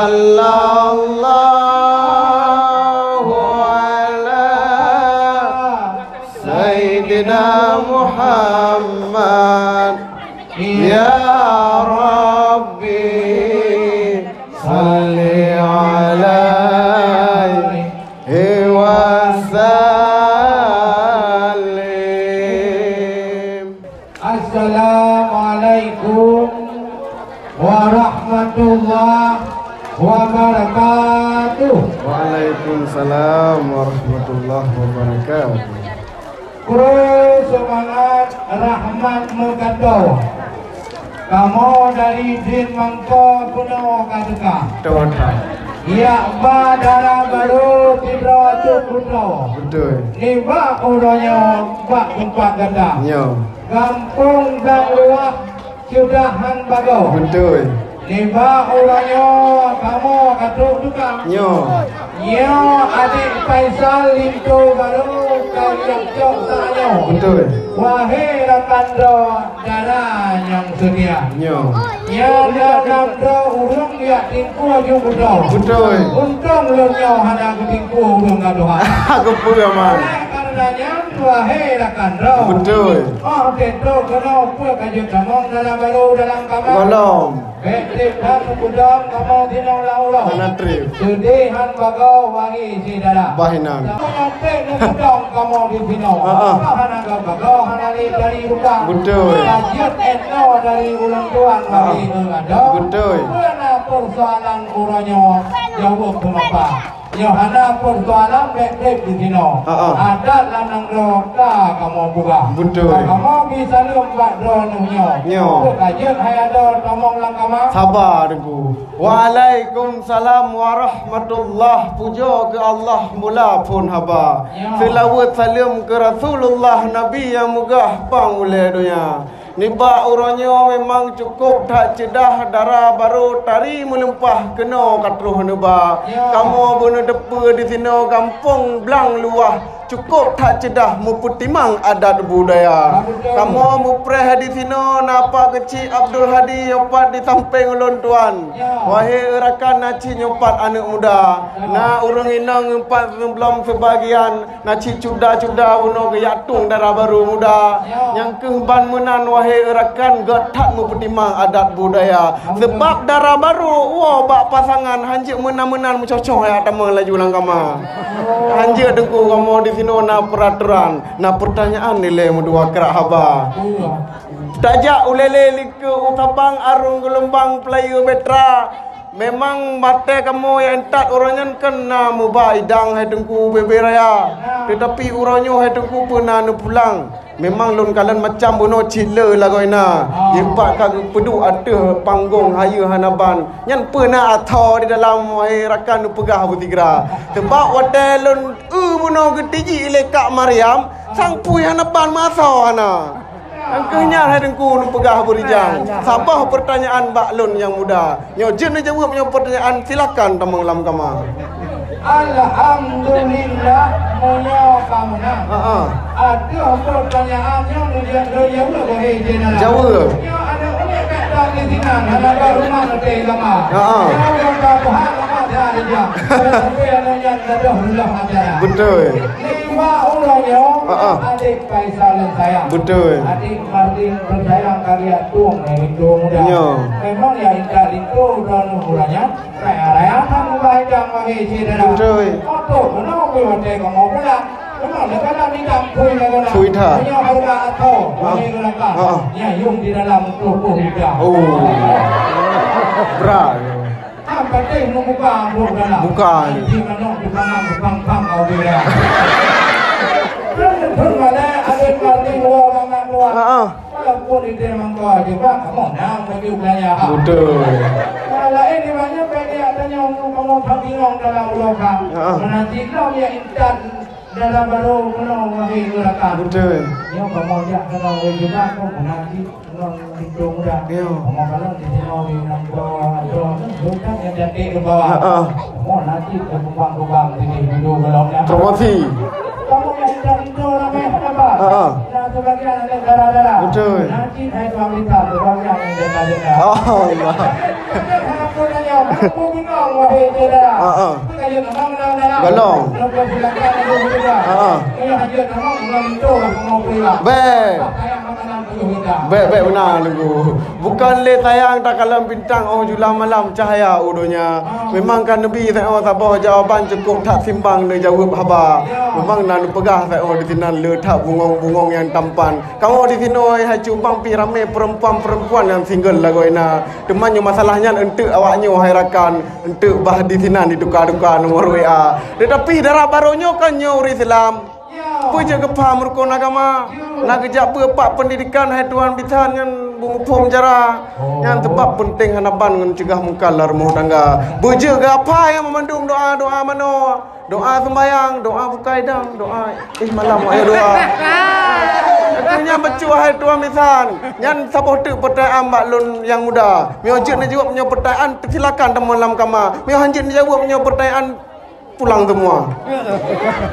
sallallahu ala Sayyidina Muhammad ya Rabbi salli alaihi wasallim. Assalamualaikum warahmatullahi wabarakatuh. Waalaikumsalam warahmatullahi wabarakatuh. Kru semangat rahmat mukato. Kamu dari din mangko kuno kadeka. Ya badara baru tidak cukup. Betul. Niba uronya bak empat ganda. Nyo. Kampung dan luar sudahan bago. Betul. Niba uronya kamu katuk juga. Nyo. Nyo adik Faisal Lintu baru kalian cok sanyo. Betul. Wahai rakan darah yang setia. Nyo. Ya dalam urung dia tingku aja betul. Betul. Untung lunyo hana tingku urung gaduhan. Aku pula man. Karenanya wahai rakan Betul. Oh tentu kena apa kaji kamong dalam baru dalam kamar. Kolom. Betrip dan kudam kamong tinong laulau. Mana trip? Sudihan bagau wangi si dada. Bahinan. Menyantek kudam kamong di sino. Hana bagau hana dari rukang. Betul. Lanjut etno dari ulang tuan wangi ada. Betul. Kena persoalan uranyo jawab kenapa? Yohana persoalan betrip di sino. Ada lanang roka kamu buka. Betul. Kamu bisa lompat dronnya. Nyo. Kajian hai ada kamong lang kamang. Sabar dengku. Waalaikumsalam warahmatullah. Puja ke Allah mula pun haba. Selawat salam ke Rasulullah Nabi yang megah pangulai dunia. Niba uronyo memang cukup tak cedah darah baru tari melempah kena katruh niba. Kamu bener depa di sini kampung belang luah cukup tak cedah muputimang adat budaya. Kamu mupreh di sini napa kecil Abdul Hadi nyopat di samping ulun tuan. Wahai rakan naci nyopat anak muda. Na urang inang nyopat belum sebagian naci cuda-cuda buno geyatung darah baru muda. Yang kehban menan wahai rakan getak muputimang adat budaya. Sebab darah baru wah bak pasangan hanjik menan-menan mencocoh ya tamang laju lang kama. Hanjik dengku kamu di sini na peraturan, na pertanyaan nilai mudua kerak haba. Tajak ulele liku utapang arung gelombang pelayu betra. Memang mata kamu yang tak orangnya kena mubah idang hai dengku bebe raya. Tetapi orangnya hai dengku pernah nu pulang. Memang lun kalian macam buno cila lah kau ina. Yepat kau pedu ada panggung haya hanaban. Yang pernah atau di dalam wahai rakan nu pegah butigra. Sebab wadai lun buno getiji lekak Maryam sang pui hanaban masa hana. Angkanya hai dengku nu pegah berijang. Sabah pertanyaan Mbak Lun yang muda. Nyo jen jawab nyo pertanyaan silakan tamang lam kama. Alhamdulillah munyo kamuna. Ada pertanyaan yang dia jawab bagi jenara. Jawab. Yo ada unik kata di sini ada rumah nanti kama. Yang Tuhan kama dia aja. Tapi ada yang ada Allah aja. Betul. Lima orangnya adik Faisal dan saya. Betul. Adik Martin bersayang karya tuang itu muda. Memang ya indah itu dan ukurannya raya-raya kan baikang bagi jenara. Betul. Atau kenapa kita kamu pulang? Memang negara ni tak pun negara. Sudah. Hanya harga atau bagi mereka. Ya yung di dalam tubuh kita. Oh. Berat. Apa teh membuka bukan? Bukan. Di mana bukan kau dia. Bermana ada parti luar bangan luar. Walaupun itu memang kau juga kamu nang bagi belanja. Betul. Kalau ini banyak bagi adanya kamu bingung dalam ulokan. Nanti kau ya intan dalam baru kena bagi ulokan. Betul. Yo kamu dia kena juga kau nanti kena itu muda. Kamu kalau di sini di bawah bukan yang jadi ke bawah. Kamu nanti berkembang sini dulu belumnya. Promosi. Kamu yang itu ramai apa? Nah sebagian ada darah-darah. Betul. Nanti saya wanita sebagian yang darah-darah. Oh Allah. Aku tanya, Puminong wahai saudara. Kaya namang dalam. Galong. Lepas silakan itu saudara. Kaya hanya namang nganto mau pula. Sayang makanan tu kita. Baik benar lugu. Bukan le tayang tak kalam bintang oh julang malam cahaya udonya. Memang kan Nabi saya sabah jawapan cukup tak simbang dia jawab haba. Memang nan pegah saya di sini le tak bungong-bungong yang tampan. Kamu di sini hai cumbang pi ramai perempuan-perempuan yang single lagu ina. Temannya masalahnya entuk awaknya hai rakan, entuk bah di sini ditukar-tukar nomor WA. Tetapi darah barunya kan nyuri Islam. Apa je kepaham rukun agama. Nak kejap pak pendidikan hai tuan bitan yang bungpung jara. Yang tempat penting hanaban ngan cegah mungkar rumah tangga. Beje ke apa yang memandung doa-doa mano? Doa sembahyang, doa bukaidang, doa malam ayo doa. Akhirnya becu hai tuan misan. Yang saboh tu pertanyaan mbak lun yang muda. Mio jet nak jawab punya pertanyaan silakan temu dalam kamar. Mio hanjit nak jawab punya pertanyaan pulang semua.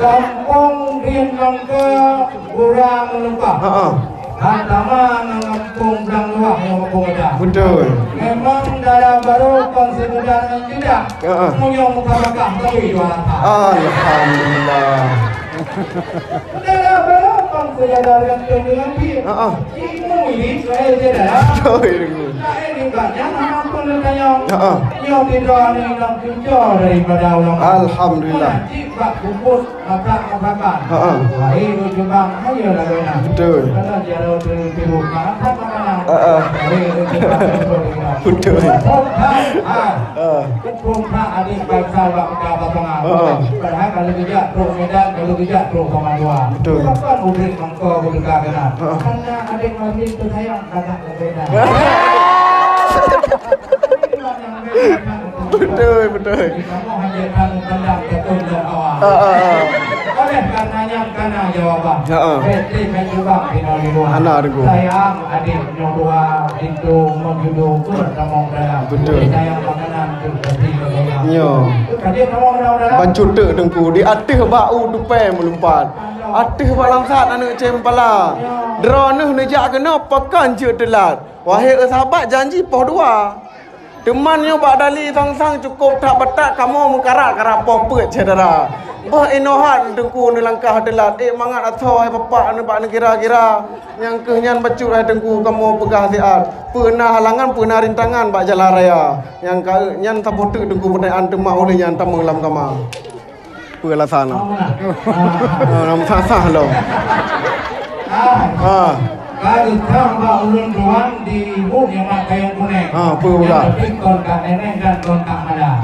Kampung Riang ke Burang Lempah. Antama kampung Burang Luak yang kampung ada. Betul. Memang dalam baru konsideran tidak. Mungkin muka bakah tapi jualan. Alhamdulillah. Dalam baru konsideran dengan dia. Ini ini saya tidak. Betul. Ini banyak apa tanya. Yang tidak ni nak kerja daripada ulama. Alhamdulillah. Jika kubur makan. Ini cuma hanya lagunya. Betul. Kalau dia ada tiru makan makanan. Betul. Kubur tak ada bangsa bangsa bangsa. Padahal kalau tidak pro Medan, kalau tidak pro Komandua. Betul. Kapan ubrik mangko berdekat kena. Karena adik masih itu sayang kakak Medan. Betul. Kamu hanya tandang betul dan awal. Oleh karenanya karena jawaban. Beti menjubak di luar. Anak aku. Sayang adik nyodua itu menjudu bertemu dalam. Betul. Sayang makanan itu beti dalam. Yo. Kadia kamu dalam. Bancut tek dengku di atas bau tupai melumpat. Atas balang sat anak cempala. Droneh nejak kena pakan je telat. Wahai sahabat janji poh dua. Temannya bak dali sang-sang cukup tak betak kamu mengkarak-karak poh pet cedera. Bah inohat dengku ni langkah telat. Mangat atau hai bapak ni bak ni kira-kira. Yang kehnyan bacut hai dengku kamu pegah siat. Pernah halangan, pernah rintangan bak jalan raya. Yang nyan tak potek dengku pertanyaan temak oleh yang tamang dalam kamar. Perlah sana. Nama sah loh. Kalau tahu ulun doang di ibu yang mak kayak kuning. Apa pula? Yang kontak nenek dan kontak mana.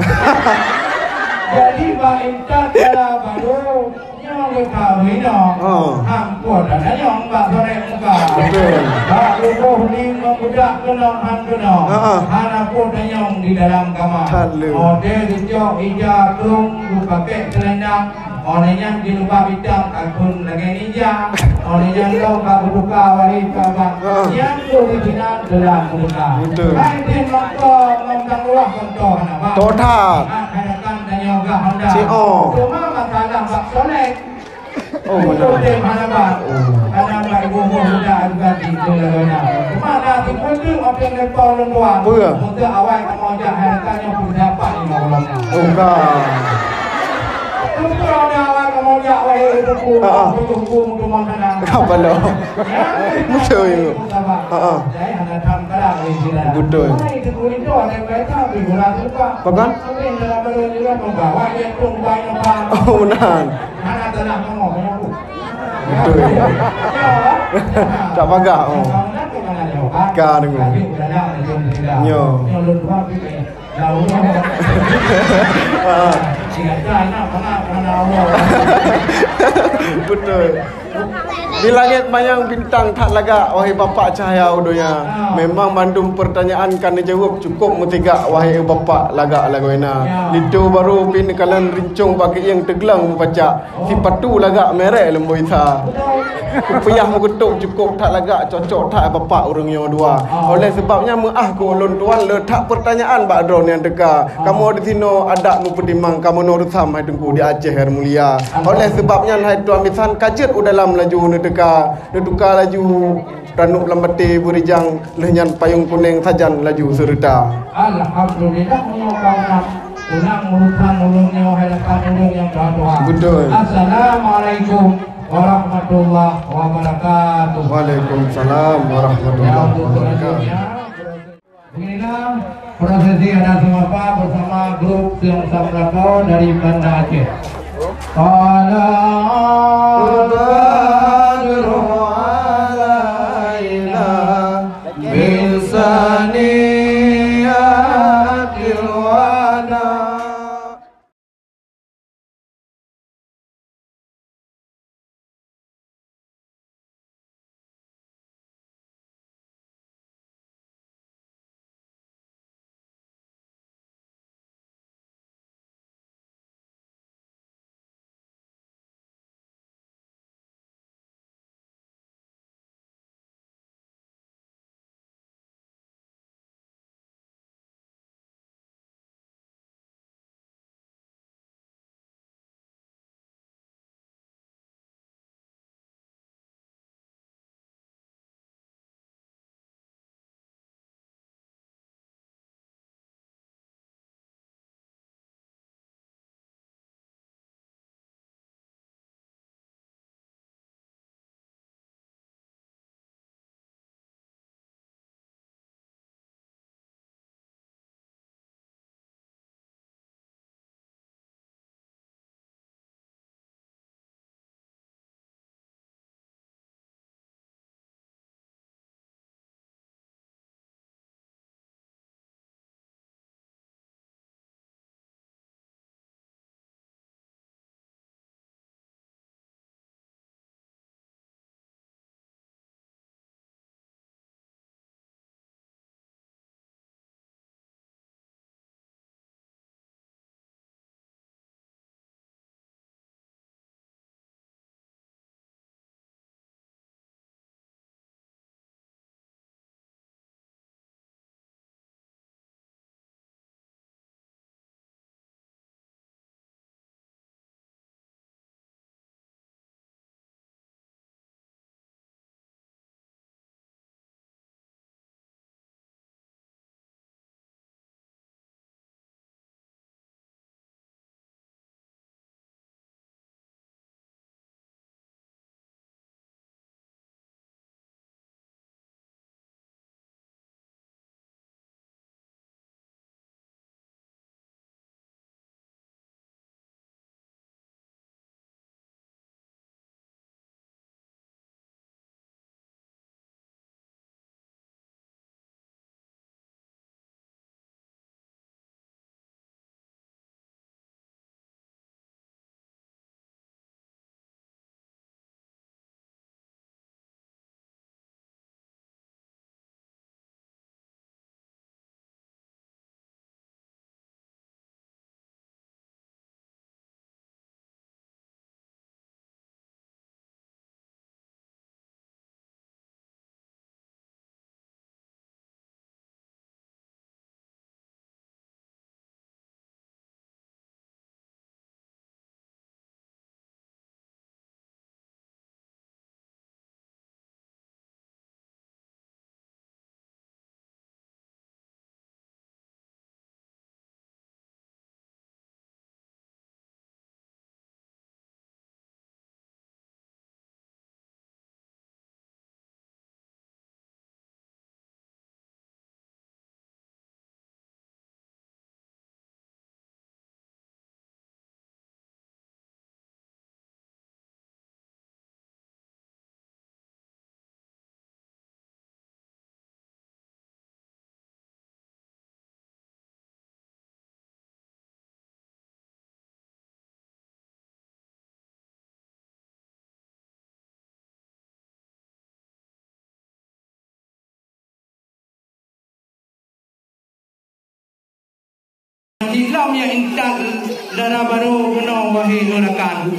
Jadi Pak Intan kalau baru nyong kawin dong. Ampun, ada nyong Pak sore muka. Betul. Pak lubuh ni memudak kenong kenong. Anak pun nyong di dalam kamar. Ode dijok ija tung pakai selendang. Orangnya di lupa bidang akun lagi ninja. Orangnya lo tak berbuka wali kawan. Yang tu di sini dalam berbuka. Kain mangko ngomong luah kontor apa? Total. Hadapan dan yoga Honda. Cuma masalah Pak Soleh. Oh benar. Itu mana Pak? Karena Pak Ibu sudah juga di dalamnya. Cuma nanti kunjung apa yang lepas luar. Untuk awal kamu ajak hadapan yang punya apa ni maklumnya. Bukan. Untuk awal kamu ajak wahai buku untuk makanan. Apa lo? Betul itu. Saya hanya tham kadang di sini. Betul. Itu kulit tu ada kereta berguna juga. Bahkan? Tapi dalam baru juga membawa dia tunggai nampak. Oh benar. Mana tenang kamu banyak bu. Betul. Tak bagak. Oh. Kah dengar. Yo. Betul. Di langit bayang bintang tak lagak wahai bapak cahaya udonya. Memang mandum pertanyaan kan dijawab cukup mutiga wahai bapak lagak lagoina. Itu baru pin kalan rincung bagi yang teglang membaca. Si patu lagak merek lembu isa. Kepayah mengetuk cukup tak lagak cocok tak bapak orangnya dua. Oleh sebabnya meah ko ulun tuan letak pertanyaan bak drone yang deka. Kamu di sini ada mu pedimang kamu nur sam hai dengku di Aceh her mulia. Oleh sebabnya hai tuan misan kajet dalam laju nedeka laju ranuk lembati burijang lehnyan payung kuning sajan laju serta. Alhamdulillah unang urusan ulungnya halakan ulung yang berdoa. Betul. Assalamualaikum warahmatullahi wabarakatuh. Waalaikumsalam warahmatullahi wabarakatuh. Beginilah prosesi adat semapa bersama grup Siang Samrakau dari Banda Aceh. Islam yang intan dan baru menang wahai nurakan.